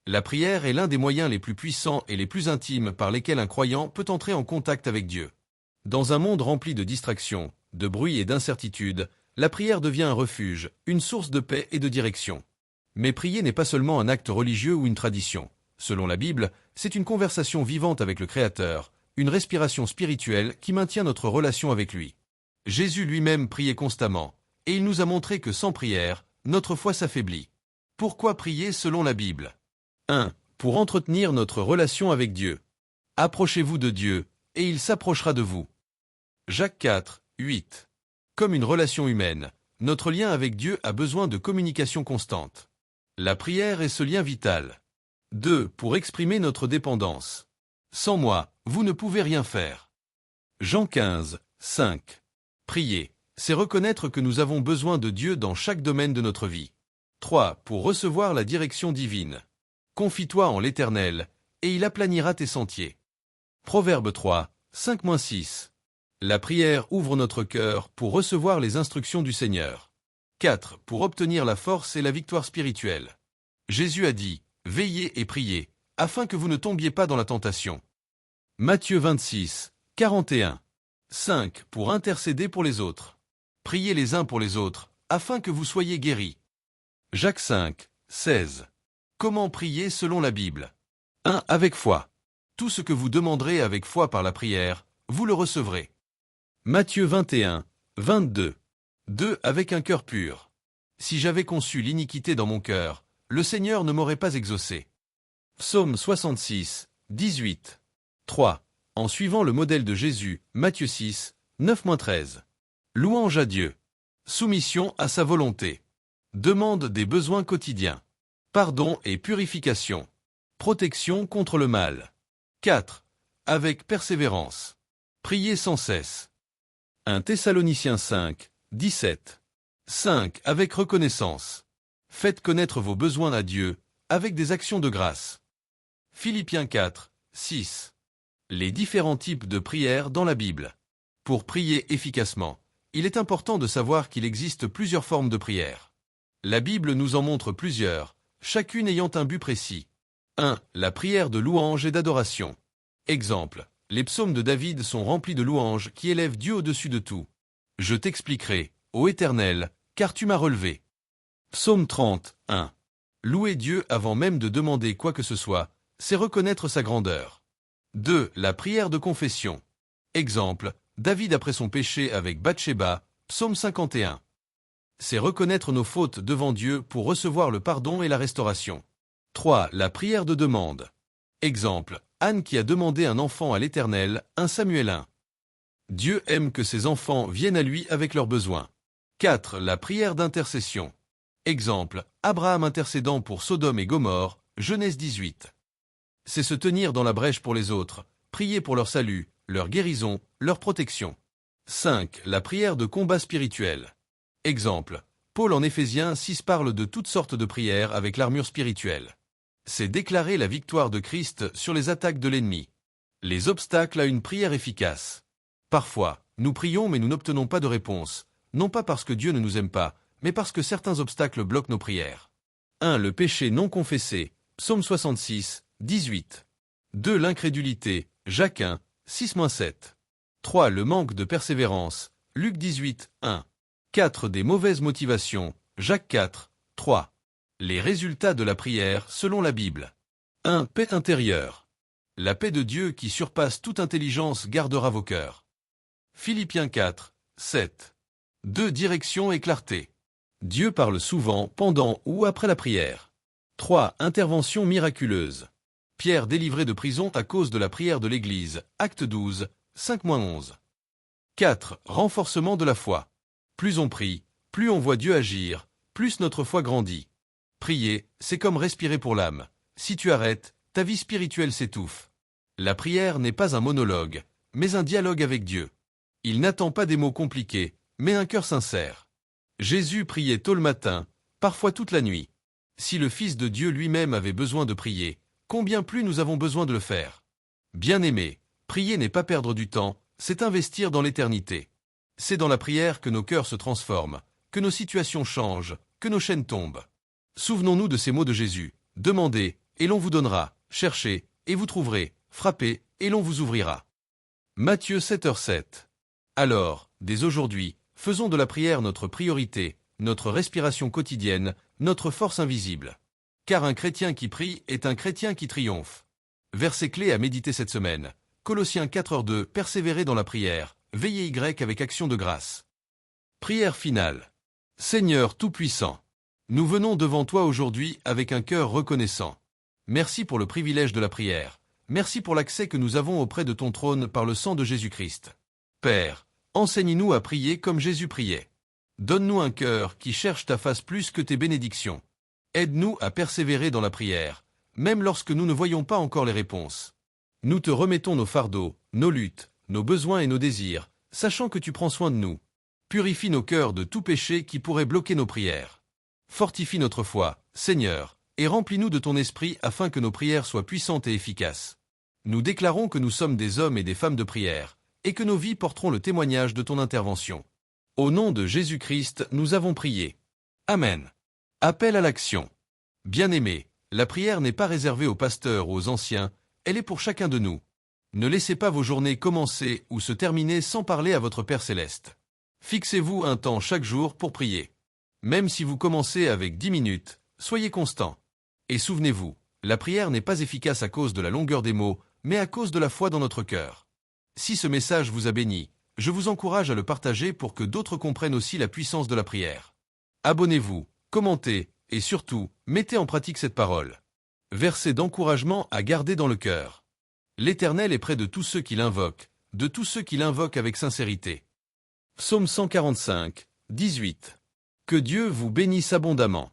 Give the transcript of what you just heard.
La prière est l'un des moyens les plus puissants et les plus intimes par lesquels un croyant peut entrer en contact avec Dieu. Dans un monde rempli de distractions, de bruit et d'incertitudes, la prière devient un refuge, une source de paix et de direction. Mais prier n'est pas seulement un acte religieux ou une tradition. Selon la Bible, c'est une conversation vivante avec le Créateur, une respiration spirituelle qui maintient notre relation avec lui. Jésus lui-même priait constamment, et il nous a montré que sans prière, notre foi s'affaiblit. Pourquoi prier selon la Bible ? 1. Pour entretenir notre relation avec Dieu. Approchez-vous de Dieu, et il s'approchera de vous. Jacques 4, 8. Comme une relation humaine, notre lien avec Dieu a besoin de communication constante. La prière est ce lien vital. 2. Pour exprimer notre dépendance. Sans moi, vous ne pouvez rien faire. Jean 15, 5. Prier, c'est reconnaître que nous avons besoin de Dieu dans chaque domaine de notre vie. 3. Pour recevoir la direction divine. Confie-toi en l'Éternel, et il aplanira tes sentiers. Proverbe 3, 5-6. La prière ouvre notre cœur pour recevoir les instructions du Seigneur. 4. Pour obtenir la force et la victoire spirituelle. Jésus a dit, « Veillez et priez, afin que vous ne tombiez pas dans la tentation. » Matthieu 26, 41. 5. Pour intercéder pour les autres. Priez les uns pour les autres, afin que vous soyez guéris. Jacques 5, 16. Comment prier selon la Bible ? 1. Avec foi. Tout ce que vous demanderez avec foi par la prière, vous le recevrez. Matthieu 21, 22. 2. Avec un cœur pur. Si j'avais conçu l'iniquité dans mon cœur, le Seigneur ne m'aurait pas exaucé. Psaume 66, 18. 3. En suivant le modèle de Jésus, Matthieu 6, 9-13. Louange à Dieu. Soumission à sa volonté. Demande des besoins quotidiens. Pardon et purification. Protection contre le mal. 4. Avec persévérance. Priez sans cesse. 1 Thessaloniciens 5, 17. 5. Avec reconnaissance. Faites connaître vos besoins à Dieu, avec des actions de grâce. Philippiens 4, 6. Les différents types de prières dans la Bible. Pour prier efficacement, il est important de savoir qu'il existe plusieurs formes de prière. La Bible nous en montre plusieurs, chacune ayant un but précis. 1. La prière de louange et d'adoration. Exemple, les psaumes de David sont remplis de louanges qui élèvent Dieu au-dessus de tout. Je t'expliquerai, ô Éternel, car tu m'as relevé. Psaume 30, 1. Louer Dieu avant même de demander quoi que ce soit, c'est reconnaître sa grandeur. 2. La prière de confession. Exemple, David après son péché avec Bathsheba, psaume 51. C'est reconnaître nos fautes devant Dieu pour recevoir le pardon et la restauration. 3. La prière de demande. Exemple, Anne qui a demandé un enfant à l'Éternel, 1 Samuel 1. Dieu aime que ses enfants viennent à lui avec leurs besoins. 4. La prière d'intercession. Exemple, Abraham intercédant pour Sodome et Gomorrhe, Genèse 18. C'est se tenir dans la brèche pour les autres, prier pour leur salut, leur guérison, leur protection. 5. La prière de combat spirituel. Exemple, Paul en Éphésiens 6 parle de toutes sortes de prières avec l'armure spirituelle. C'est déclarer la victoire de Christ sur les attaques de l'ennemi. Les obstacles à une prière efficace. Parfois, nous prions mais nous n'obtenons pas de réponse, non pas parce que Dieu ne nous aime pas, mais parce que certains obstacles bloquent nos prières. 1. Le péché non confessé, psaume 66, 18. 2. L'incrédulité, Jacques 1, 6-7. 3. Le manque de persévérance, Luc 18, 1. 4. Des mauvaises motivations, Jacques 4, 3. Les résultats de la prière selon la Bible. 1. Paix intérieure. La paix de Dieu qui surpasse toute intelligence gardera vos cœurs. Philippiens 4, 7. 2. Direction et clarté. Dieu parle souvent pendant ou après la prière. 3. Intervention miraculeuse. Pierre délivré de prison à cause de la prière de l'Église, Acte 12, 5-11. 4. Renforcement de la foi. Plus on prie, plus on voit Dieu agir, plus notre foi grandit. Prier, c'est comme respirer pour l'âme. Si tu arrêtes, ta vie spirituelle s'étouffe. La prière n'est pas un monologue, mais un dialogue avec Dieu. Il n'attend pas des mots compliqués, mais un cœur sincère. Jésus priait tôt le matin, parfois toute la nuit. Si le Fils de Dieu lui-même avait besoin de prier, combien plus nous avons besoin de le faire. Bien-aimés, prier n'est pas perdre du temps, c'est investir dans l'éternité. C'est dans la prière que nos cœurs se transforment, que nos situations changent, que nos chaînes tombent. Souvenons-nous de ces mots de Jésus. Demandez, et l'on vous donnera. Cherchez, et vous trouverez. Frappez, et l'on vous ouvrira. Matthieu 7h07. Alors, dès aujourd'hui, faisons de la prière notre priorité, notre respiration quotidienne, notre force invisible. Car un chrétien qui prie est un chrétien qui triomphe. Verset clé à méditer cette semaine. Colossiens 4h2. Persévérez dans la prière, veillez Y avec action de grâce. Prière finale. Seigneur Tout-Puissant, nous venons devant toi aujourd'hui avec un cœur reconnaissant. Merci pour le privilège de la prière. Merci pour l'accès que nous avons auprès de ton trône par le sang de Jésus-Christ. Père, enseigne-nous à prier comme Jésus priait. Donne-nous un cœur qui cherche ta face plus que tes bénédictions. Aide-nous à persévérer dans la prière, même lorsque nous ne voyons pas encore les réponses. Nous te remettons nos fardeaux, nos luttes, nos besoins et nos désirs, sachant que tu prends soin de nous. Purifie nos cœurs de tout péché qui pourrait bloquer nos prières. Fortifie notre foi, Seigneur, et remplis-nous de ton esprit afin que nos prières soient puissantes et efficaces. Nous déclarons que nous sommes des hommes et des femmes de prière, et que nos vies porteront le témoignage de ton intervention. Au nom de Jésus-Christ, nous avons prié. Amen. Appel à l'action. Bien-aimés, la prière n'est pas réservée aux pasteurs ou aux anciens, elle est pour chacun de nous. Ne laissez pas vos journées commencer ou se terminer sans parler à votre Père Céleste. Fixez-vous un temps chaque jour pour prier. Même si vous commencez avec 10 minutes, soyez constant. Et souvenez-vous, la prière n'est pas efficace à cause de la longueur des mots, mais à cause de la foi dans notre cœur. Si ce message vous a béni, je vous encourage à le partager pour que d'autres comprennent aussi la puissance de la prière. Abonnez-vous, commentez, et surtout, mettez en pratique cette parole. Verset d'encouragement à garder dans le cœur. L'Éternel est près de tous ceux qui l'invoquent, de tous ceux qui l'invoquent avec sincérité. Psaume 145, 18. Que Dieu vous bénisse abondamment.